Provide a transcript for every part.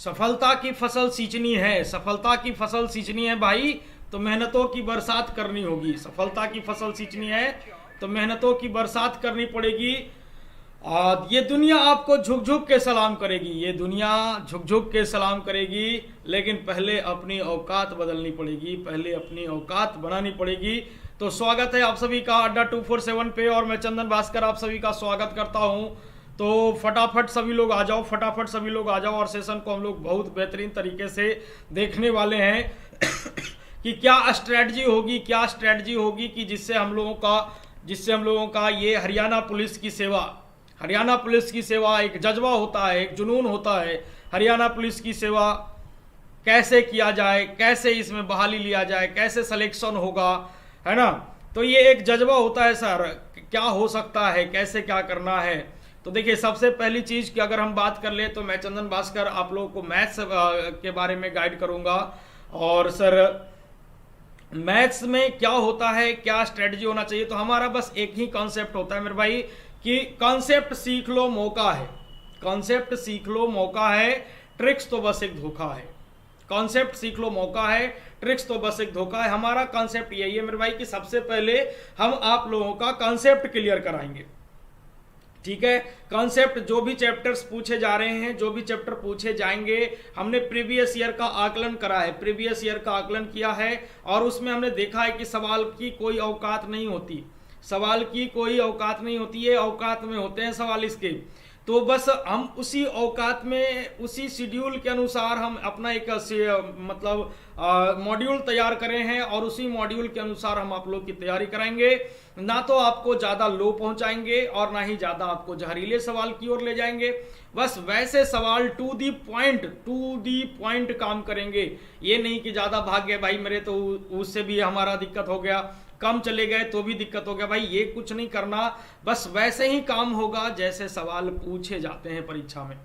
सफलता की फसल सींचनी है, सफलता की फसल सींचनी है भाई, तो मेहनतों की बरसात करनी होगी। सफलता की फसल सींचनी है तो मेहनतों की बरसात करनी पड़ेगी। और ये दुनिया आपको झुक झुक के सलाम करेगी, ये दुनिया झुक झुक के सलाम करेगी, लेकिन पहले अपनी औकात बदलनी पड़ेगी, पहले अपनी औकात बनानी पड़ेगी। तो स्वागत है आप सभी का अड्डा 247 पे, और मैं चंदन भास्कर आप सभी का स्वागत करता हूं। तो फटाफट सभी लोग आ जाओ, फटाफट सभी लोग आ जाओ, और सेशन को हम लोग बहुत बेहतरीन तरीके से देखने वाले हैं कि क्या स्ट्रेटजी होगी, क्या स्ट्रेटजी होगी कि जिससे हम लोगों का ये हरियाणा पुलिस की सेवा एक जज्बा होता है, एक जुनून होता है। हरियाणा पुलिस की सेवा कैसे किया जाए, कैसे इसमें बहाली लिया जाए, कैसे सिलेक्शन होगा, है ना। तो ये एक जज्बा होता है सर, क्या हो सकता है, कैसे क्या करना है। तो देखिए, सबसे पहली चीज की अगर हम बात कर ले तो मैं चंदन भास्कर आप लोगों को मैथ्स के बारे में गाइड करूंगा। और सर मैथ्स में क्या होता है, क्या स्ट्रेटजी होना चाहिए, तो हमारा बस एक ही कॉन्सेप्ट होता है मेरे भाई कि कॉन्सेप्ट सीख लो मौका है, कॉन्सेप्ट सीख लो मौका है, ट्रिक्स तो बस एक धोखा है। कॉन्सेप्ट सीख लो मौका है, ट्रिक्स तो बस एक धोखा है। हमारा कॉन्सेप्ट यही है मेरे भाई कि सबसे पहले हम आप लोगों का कॉन्सेप्ट क्लियर कराएंगे, ठीक है। कॉन्सेप्ट जो भी चैप्टर्स पूछे जा रहे हैं, जो भी चैप्टर पूछे जाएंगे, हमने प्रीवियस ईयर का आकलन करा है, प्रीवियस ईयर का आकलन किया है, और उसमें हमने देखा है कि सवाल की कोई औकात नहीं होती, सवाल की कोई औकात नहीं होती है, औकात में होते हैं सवाल इसके। तो बस हम उसी औकात में, उसी शेड्यूल के अनुसार हम अपना एक मॉड्यूल तैयार करें हैं, और उसी मॉड्यूल के अनुसार हम आप लोग की तैयारी कराएंगे। ना तो आपको ज्यादा लो पहुंचाएंगे और ना ही ज्यादा आपको जहरीले सवाल की ओर ले जाएंगे। बस वैसे सवाल टू दी पॉइंट काम करेंगे। ये नहीं कि ज्यादा भाग गए भाई मेरे, तो उससे भी हमारा दिक्कत हो गया, कम चले गए तो भी दिक्कत हो गया भाई, ये कुछ नहीं करना। बस वैसे ही काम होगा जैसे सवाल पूछे जाते हैं परीक्षा में।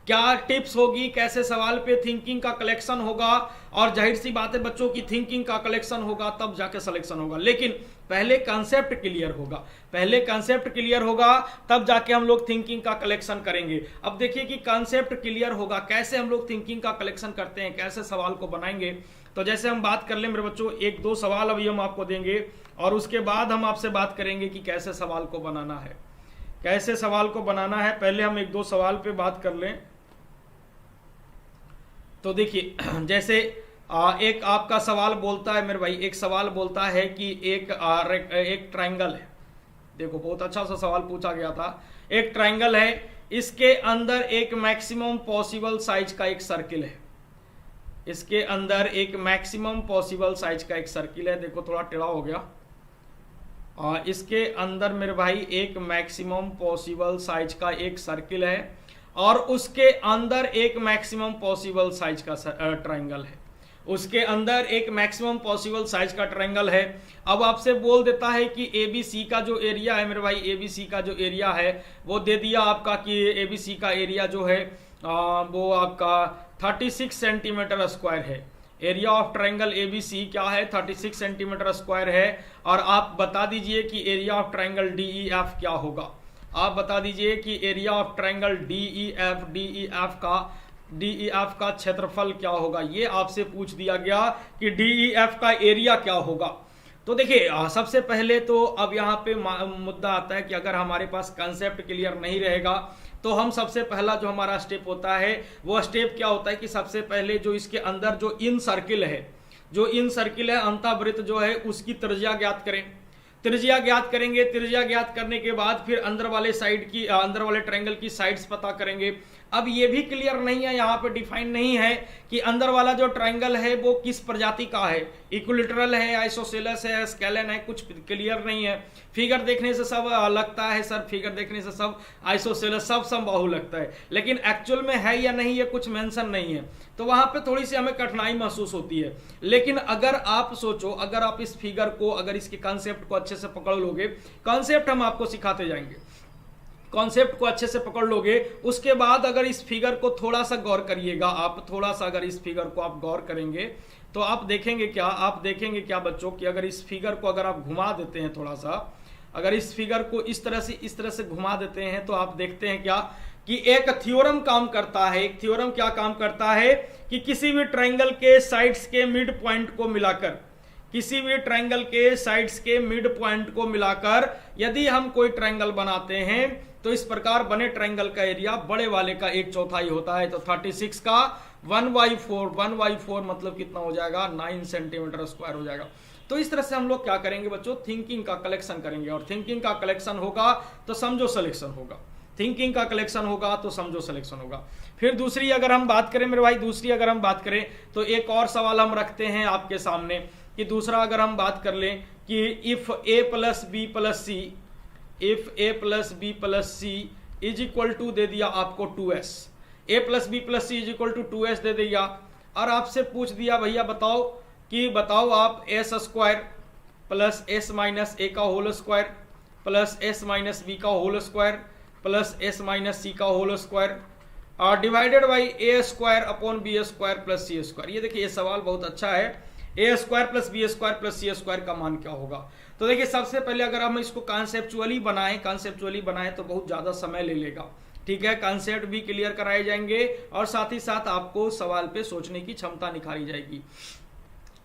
क्या टिप्स होगी, कैसे सवाल पे थिंकिंग का कलेक्शन होगा, और जाहिर सी बात है बच्चों की थिंकिंग का कलेक्शन होगा तब जाके सिलेक्शन होगा। लेकिन पहले कंसेप्ट क्लियर होगा, पहले कंसेप्ट क्लियर होगा तब जाके हम लोग थिंकिंग का कलेक्शन करेंगे। अब देखिए कि कंसेप्ट क्लियर होगा, कैसे हम लोग थिंकिंग का कलेक्शन करते हैं, कैसे सवाल को बनाएंगे। तो जैसे हम बात कर ले मेरे बच्चों, एक दो सवाल अभी हम आपको देंगे, और उसके बाद हम आपसे बात करेंगे कि कैसे सवाल को बनाना है, कैसे सवाल को बनाना है। पहले हम एक दो सवाल पे बात कर लें। तो देखिए, जैसे एक आपका सवाल बोलता है मेरे भाई, एक सवाल बोलता है कि एक ट्रायंगल है। देखो, बहुत अच्छा सा सवाल पूछा गया था। एक ट्रायंगल है, इसके अंदर एक मैक्सिमम पॉसिबल साइज का एक सर्किल है, इसके अंदर एक मैक्सिमम पॉसिबल साइज का एक सर्किल है। देखो थोड़ा टेढ़ा हो गया। इसके अंदर मेरे भाई एक मैक्सिमम पॉसिबल साइज का एक सर्किल है, और उसके अंदर एक मैक्सिमम पॉसिबल साइज का ट्रायंगल है, उसके अंदर एक मैक्सिमम पॉसिबल साइज का ट्रायंगल है। अब आपसे बोल देता है कि एबीसी का जो एरिया है मेरे भाई, एबीसी का जो एरिया है वो दे दिया आपका कि एबीसी का एरिया जो है वो आपका 36 सेंटीमीटर स्क्वायर है। एरिया ऑफ ट्रायंगल एबीसी क्या है, 36 सेंटीमीटर स्क्वायर है। और आप बता दीजिए कि एरिया ऑफ ट्रायंगल डीईएफ क्या होगा। आप बता दीजिए कि एरिया ऑफ ट्रायंगल डीईएफ का क्षेत्रफल क्या होगा। ये आपसे पूछ दिया गया कि डीईएफ का एरिया क्या होगा। तो देखिए, सबसे पहले तो अब यहाँ पे मुद्दा आता है कि अगर हमारे पास कंसेप्ट क्लियर नहीं रहेगा तो हम सबसे पहला जो हमारा स्टेप होता है वो स्टेप क्या होता है कि सबसे पहले जो इसके अंदर जो इन सर्किल है, जो इन सर्किल है, अंतःवृत्त जो है, उसकी त्रिज्या ज्ञात करें। त्रिज्या ज्ञात करेंगे, त्रिज्या ज्ञात करने के बाद फिर अंदर वाले ट्रायंगल की साइड्स पता करेंगे। अब ये भी क्लियर नहीं है, यहाँ पे डिफाइन नहीं है कि अंदर वाला जो ट्रायंगल है वो किस प्रजाति का है, इक्विलैटरल है, आइसोसेलेस है, स्केलन है, कुछ क्लियर नहीं है। फिगर देखने से सब लगता है सर, फिगर देखने से सब आइसोसेलेस, सब समबाहु लगता है, लेकिन एक्चुअल में है या नहीं ये कुछ मेंशन नहीं है। तो वहां पे थोड़ी सी हमें कठिनाई महसूस होती है। लेकिन अगर आप सोचो, अगर आप इस फिगर को, अगर इसके कॉन्सेप्ट को अच्छे से पकड़ लोगे, कॉन्सेप्ट हम आपको सिखाते जाएंगे, कॉन्सेप्ट को अच्छे से पकड़ लोगे, उसके बाद अगर इस फिगर को थोड़ा सा गौर करिएगा, आप थोड़ा सा अगर इस फिगर को आप गौर करेंगे तो आप देखेंगे क्या बच्चों कि अगर इस फिगर को अगर आप घुमा देते हैं थोड़ा सा, अगर इस फिगर को इस तरह से घुमा देते हैं तो आप देखते हैं क्या कि एक थ्योरम काम करता है। एक थ्योरम क्या काम करता है कि किसी भी ट्रायंगल के साइड्स के मिड पॉइंट को मिलाकर, किसी भी ट्रायंगल के साइड्स के मिड पॉइंट को मिलाकर यदि हम कोई ट्रायंगल बनाते हैं तो इस प्रकार बने ट्रायंगल का एरिया बड़े वाले का 1/4 होता है। तो 36 का 1/4, 1/4 मतलब कितना हो जाएगा, 9 सेंटीमीटर स्क्वायर हो जाएगा। तो इस तरह से हम लोग क्या करेंगे बच्चों, थिंकिंग का कलेक्शन करेंगे, और थिंकिंग का कलेक्शन होगा तो समझो सिलेक्शन होगा, थिंकिंग का कलेक्शन होगा तो समझो सिलेक्शन होगा। फिर दूसरी अगर हम बात करें मेरे भाई, दूसरी अगर हम बात करें तो एक और सवाल हम रखते हैं आपके सामने कि दूसरा अगर हम बात कर लें कि if a plus b plus c, if a plus b plus c is equal to दे दिया आपको 2s, a plus b plus c is equal to 2s दे दिया, और आपसे पूछ दिया भैया बताओ कि बताओ आप s square plus s minus a का whole square plus s minus b का whole square plus s minus c का whole square divided by a square upon b square plus c square. ये देखिए ये सवाल बहुत अच्छा है, a square plus B square plus C square का मान क्या होगा। तो देखिए सबसे पहले अगर हम इसको कॉन्सेप्चुअली बनाएं तो बहुत ज्यादा समय ले लेगा, ठीक है। कॉन्सेप्ट भी क्लियर कराए जाएंगे और साथ ही साथ आपको सवाल पे सोचने की क्षमता निखारी जाएगी।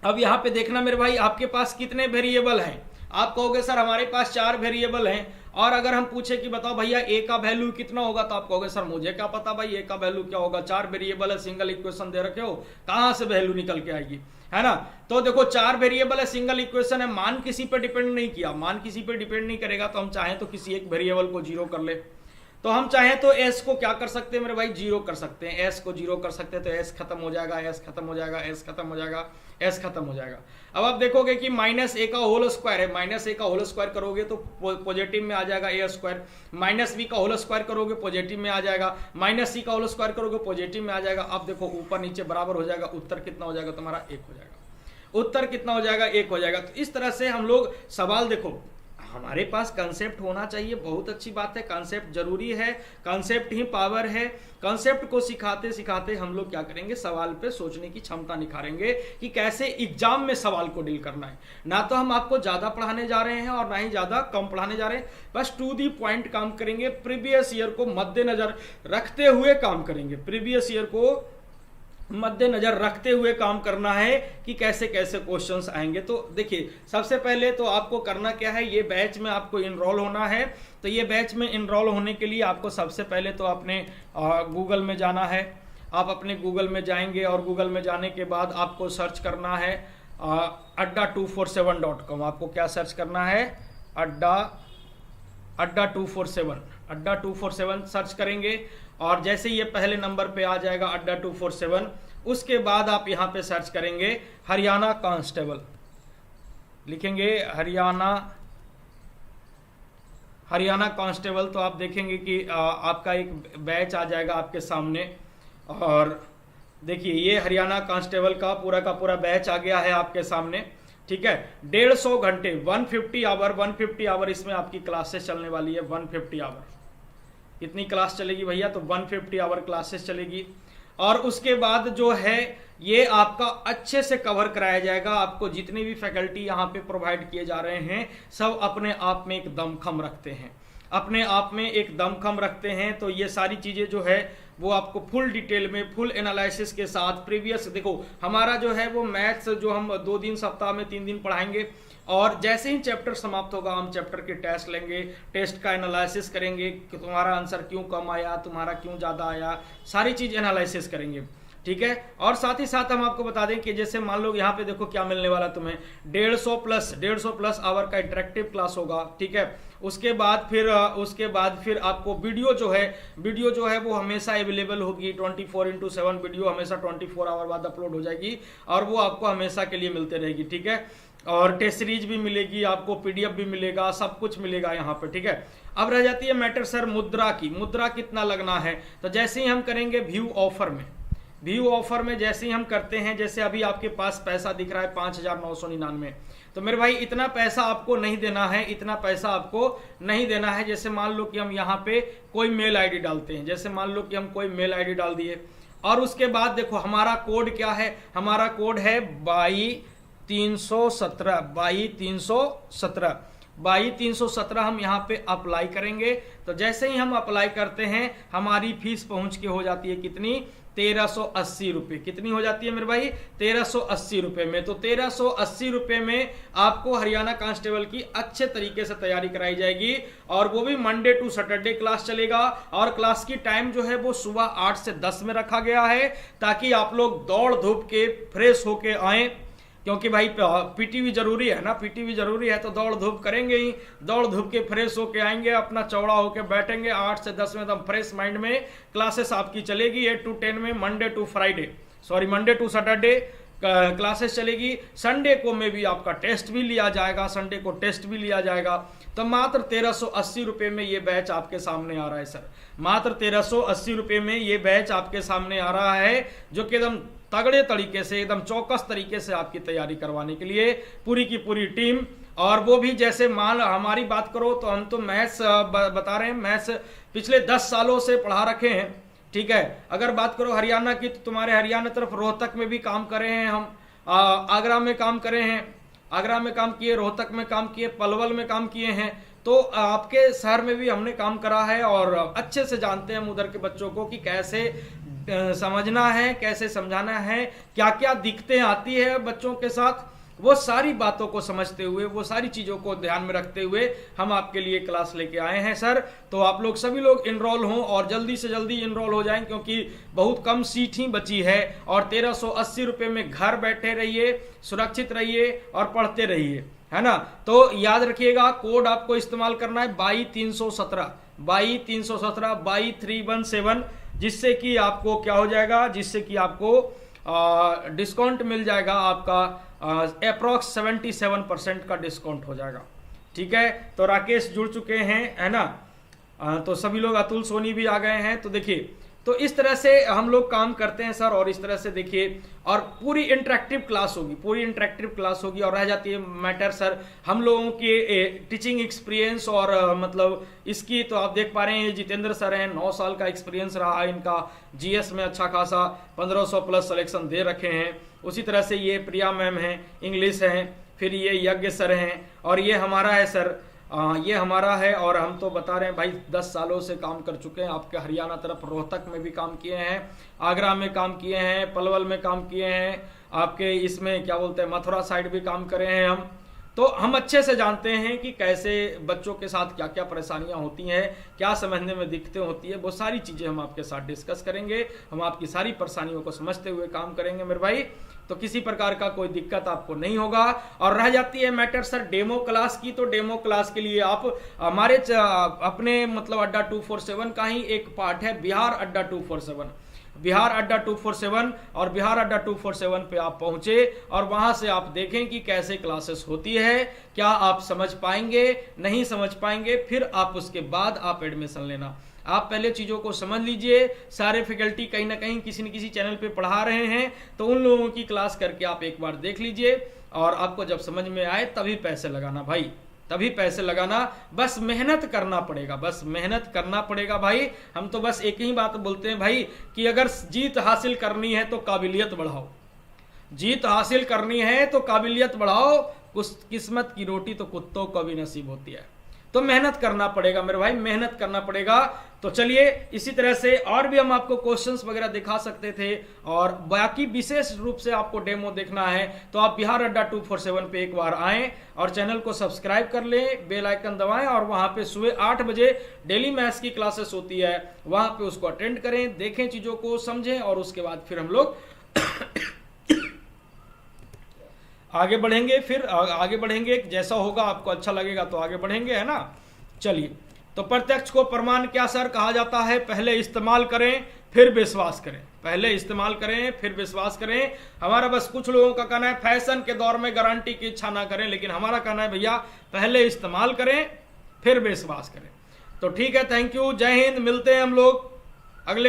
अब यहाँ पे देखना मेरे भाई, आपके पास कितने वेरिएबल हैं। आप कहोगे सर हमारे पास 4 वेरिएबल हैं, और अगर हम पूछे कि बताओ भैया a का वैल्यू कितना होगा, तो आप कहोगे सर मुझे क्या पता भाई a का वैल्यू क्या होगा, 4 वेरिएबल है, सिंगल इक्वेशन दे रखे हो, कहां से वैल्यू निकल के आएगी, है ना। तो देखो 4 वेरिएबल है, सिंगल इक्वेशन है, मान किसी पे डिपेंड नहीं किया, मान किसी पे डिपेंड नहीं करेगा। तो हम चाहें तो किसी एक वेरिएबल को 0 कर ले, तो हम चाहें तो s को क्या कर सकते हैं मेरे भाई, 0 कर सकते हैं, s को 0 कर सकते हैं, तो s खत्म हो जाएगा, s खत्म हो जाएगा, s खत्म हो जाएगा, s खत्म हो जाएगा। अब आप देखोगे कि माइनस a का होल स्क्वायर है, माइनस a का होल स्क्वायर करोगे तो पॉजिटिव में आ जाएगा a स्क्वायर, माइनस b का होल स्क्वायर करोगे पॉजिटिव में आ जाएगा, माइनस c का होल स्क्वायर करोगे पॉजिटिव में आ जाएगा। अब देखो ऊपर नीचे बराबर हो जाएगा, उत्तर कितना हो जाएगा तुम्हारा, 1 हो जाएगा, उत्तर कितना हो जाएगा, 1 हो जाएगा। तो इस तरह से हम लोग सवाल, देखो हमारे पास कंसेप्ट होना चाहिए, बहुत अच्छी बात है, कंसेप्ट जरूरी है, कंसेप्ट ही पावर है। कंसेप्ट को सिखाते सिखाते हम लोग क्या करेंगे, सवाल पे सोचने की क्षमता निखारेंगे कि कैसे एग्जाम में सवाल को डील करना है। ना तो हम आपको ज्यादा पढ़ाने जा रहे हैं और ना ही ज्यादा कम पढ़ाने जा रहे हैं, बस टू दी पॉइंट काम करेंगे, प्रीवियस ईयर को मद्देनजर रखते हुए काम करेंगे, प्रीवियस ईयर को मद्देनजर रखते हुए काम करना है कि कैसे कैसे क्वेश्चंस आएंगे। तो देखिए सबसे पहले तो आपको करना क्या है, ये बैच में आपको इनरोल होना है। तो ये बैच में इनरोल होने के लिए आपको सबसे पहले तो अपने गूगल में जाना है, आप अपने गूगल में जाएंगे और गूगल में जाने के बाद आपको सर्च करना है adda247.com। आपको क्या सर्च करना है, adda247 सर्च करेंगे और जैसे ये पहले नंबर पे आ जाएगा adda247, उसके बाद आप यहाँ पे सर्च करेंगे हरियाणा कांस्टेबल, लिखेंगे हरियाणा कांस्टेबल। तो आप देखेंगे कि आपका एक बैच आ जाएगा आपके सामने, और देखिए ये हरियाणा कांस्टेबल का पूरा बैच आ गया है आपके सामने, ठीक है। 150 घंटे 150 आवर इसमें आपकी क्लासेस चलने वाली है। 150 आवर कितनी क्लास चलेगी भैया, तो 150 आवर क्लासेस चलेगी। और उसके बाद जो है ये आपका अच्छे से कवर कराया जाएगा। आपको जितनी भी फैकल्टी यहाँ पे प्रोवाइड किए जा रहे हैं सब अपने आप में एक दमखम रखते हैं, अपने आप में एक दमखम रखते हैं। तो ये सारी चीजें जो है वो आपको फुल डिटेल में, फुल एनालिसिस के साथ, प्रीवियस देखो हमारा जो है वो मैथ्स जो हम 2 दिन सप्ताह में 3 दिन पढ़ाएंगे, और जैसे ही चैप्टर समाप्त होगा हम चैप्टर के टेस्ट लेंगे, टेस्ट का एनालिसिस करेंगे कि तुम्हारा आंसर क्यों कम आया, तुम्हारा क्यों ज़्यादा आया, सारी चीज़ एनालिसिस करेंगे, ठीक है। और साथ ही साथ हम आपको बता दें कि जैसे मान लो यहाँ पे देखो क्या मिलने वाला तुम्हें, 150 प्लस आवर का इंटरेक्टिव क्लास होगा, ठीक है। उसके बाद फिर आपको वीडियो जो है वो हमेशा अवेलेबल होगी, 24/7 वीडियो हमेशा 24 आवर बाद अपलोड हो जाएगी और वो आपको हमेशा के लिए मिलते रहेगी, ठीक है। और टेस्ट सीरीज भी मिलेगी आपको, PDF भी मिलेगा, सब कुछ मिलेगा यहाँ पे, ठीक है। अब रह जाती है मैटर सर मुद्रा की, मुद्रा कितना लगना है। तो जैसे ही हम करेंगे व्यू ऑफर में जैसे ही हम करते हैं, जैसे अभी आपके पास पैसा दिख रहा है 5,999, तो मेरे भाई इतना पैसा आपको नहीं देना है, इतना पैसा आपको नहीं देना है। जैसे मान लो कि हम यहाँ पे कोई मेल आईडी डालते हैं, जैसे मान लो कि हम कोई मेल आईडी डाल दिए, और उसके बाद देखो हमारा कोड क्या है, हमारा कोड है 22 317 22,317 हम यहाँ पे अप्लाई करेंगे। तो जैसे ही हम अप्लाई करते हैं हमारी फीस पहुंच के हो जाती है कितनी, 1380 रुपये। कितनी हो जाती है मेरे भाई, 1380 रुपये में। तो 1380 रुपये में आपको हरियाणा कांस्टेबल की अच्छे तरीके से तैयारी कराई जाएगी, और वो भी मंडे टू सैटरडे क्लास चलेगा। और क्लास की टाइम जो है वो सुबह 8 से 10 में रखा गया है, ताकि आप लोग दौड़ धूप के फ्रेश होके आए, क्योंकि भाई पीटी भी जरूरी है ना, पीटी भी जरूरी है, तो दौड़ धूप करेंगे ही, दौड़ धूप के फ्रेश होके आएंगे, अपना चौड़ा होके बैठेंगे। 8 से 10 में एकदम फ्रेश माइंड में क्लासेस आपकी चलेगी। 8 to 10 में मंडे टू सैटरडे क्लासेस चलेगी। संडे को में भी आपका टेस्ट भी लिया जाएगा, संडे को टेस्ट भी लिया जाएगा। तो मात्र 1380 रुपये में ये बैच आपके सामने आ रहा है सर, मात्र 1380 रुपये में ये बैच आपके सामने आ रहा है, जो कि एकदम तगड़े तरीके से, एकदम चौकस तरीके से आपकी तैयारी करवाने के लिए पूरी की पूरी टीम। और वो भी जैसे मान हमारी बात करो तो हम तो मैथ्स बता रहे हैं, मैथ्स पिछले 10 सालों से पढ़ा रखे हैं, ठीक है। अगर बात करो हरियाणा की, तो तुम्हारे हरियाणा तरफ रोहतक में भी काम करे हैं हम, आगरा में काम करे हैं, आगरा में काम किए, रोहतक में काम किए, पलवल में काम किए हैं। तो आपके शहर में भी हमने काम करा है, और अच्छे से जानते हैं हम उधर के बच्चों को कि कैसे समझना है, कैसे समझाना है, क्या क्या दिक्कतें आती है बच्चों के साथ। वो सारी बातों को समझते हुए, वो सारी चीज़ों को ध्यान में रखते हुए हम आपके लिए क्लास लेके आए हैं सर। तो आप लोग सभी लोग इनरोल हों, और जल्दी से जल्दी इनरोल हो जाएं, क्योंकि बहुत कम सीट ही बची है। और 1380 रुपये में घर बैठे रहिए, सुरक्षित रहिए और पढ़ते रहिए, है ना। तो याद रखिएगा, कोड आपको इस्तेमाल करना है 22,317, 22,317, जिससे कि आपको क्या हो जाएगा, जिससे कि आपको डिस्काउंट मिल जाएगा, आपका अप्रॉक्स 77% का डिस्काउंट हो जाएगा, ठीक है। तो राकेश जुड़ चुके हैं, है ना। तो सभी लोग, अतुल सोनी भी आ गए हैं। तो देखिए, तो इस तरह से हम लोग काम करते हैं सर, और इस तरह से देखिए, और पूरी इंटरेक्टिव क्लास होगी, पूरी इंटरेक्टिव क्लास होगी। और रह जाती है मैटर सर हम लोगों के टीचिंग एक्सपीरियंस, और मतलब इसकी तो आप देख पा रहे हैं, जितेंद्र सर हैं, 9 साल का एक्सपीरियंस रहा है इनका, जीएस में अच्छा खासा 1500 प्लस सिलेक्शन दे रखे हैं। उसी तरह से ये प्रिया मैम हैं, इंग्लिश हैं, फिर ये यज्ञ सर हैं, और ये हमारा है सर, ये हमारा है। और हम तो बता रहे हैं भाई 10 सालों से काम कर चुके हैं आपके हरियाणा तरफ, रोहतक में भी काम किए हैं, आगरा में काम किए हैं, पलवल में काम किए हैं, आपके इसमें क्या बोलते हैं मथुरा साइड भी काम करे हैं हम। तो हम अच्छे से जानते हैं कि कैसे बच्चों के साथ क्या क्या परेशानियां होती हैं, क्या समझने में दिक्कतें होती है, वो सारी चीज़ें हम आपके साथ डिस्कस करेंगे। हम आपकी सारी परेशानियों को समझते हुए काम करेंगे मेरे भाई। तो किसी प्रकार का कोई दिक्कत आपको नहीं होगा। और रह जाती है मैटर सर डेमो क्लास की, तो डेमो क्लास के लिए आप हमारे अपने मतलब अड्डा 247 का ही एक पार्ट है, बिहार अड्डा 247, बिहार अड्डा 247। और बिहार अड्डा 247 पे आप पहुंचे, और वहां से आप देखें कि कैसे क्लासेस होती है, क्या आप समझ पाएंगे, नहीं समझ पाएंगे, फिर आप उसके बाद आप एडमिशन लेना। आप पहले चीज़ों को समझ लीजिए। सारे फैकल्टी कहीं ना कहीं किसी न किसी चैनल पे पढ़ा रहे हैं, तो उन लोगों की क्लास करके आप एक बार देख लीजिए, और आपको जब समझ में आए तभी पैसे लगाना भाई, तभी पैसे लगाना। बस मेहनत करना पड़ेगा, बस मेहनत करना पड़ेगा भाई। हम तो बस एक ही बात बोलते हैं भाई, कि अगर जीत हासिल करनी है तो काबिलियत बढ़ाओ, जीत हासिल करनी है तो काबिलियत बढ़ाओ। कुछ किस्मत की रोटी तो कुत्तों को भी नसीब होती है। तो मेहनत करना पड़ेगा मेरे भाई, मेहनत करना पड़ेगा। तो चलिए, इसी तरह से और भी हम आपको क्वेश्चंस वगैरह दिखा सकते थे, और बाकी विशेष रूप से आपको डेमो देखना है तो आप बिहार अड्डा 247 पे एक बार आएं, और चैनल को सब्सक्राइब कर लें, बेल आइकन दबाएं, और वहां पे सुबह 8 बजे डेली मैथ्स की क्लासेस होती है, वहां पे उसको अटेंड करें, देखें, चीजों को समझें, और उसके बाद फिर हम लोग आगे बढ़ेंगे। फिर आगे बढ़ेंगे, जैसा होगा आपको अच्छा लगेगा तो आगे बढ़ेंगे, है ना। चलिए, तो प्रत्यक्ष को प्रमाण क्या सर कहा जाता है? पहले इस्तेमाल करें फिर विश्वास करें, पहले इस्तेमाल करें फिर विश्वास करें। हमारा बस कुछ लोगों का कहना है फैशन के दौर में गारंटी की इच्छा ना करें, लेकिन हमारा कहना है भैया पहले इस्तेमाल करें फिर विश्वास करें। तो ठीक है, थैंक यू, जय हिंद। मिलते हैं हम लोग अगले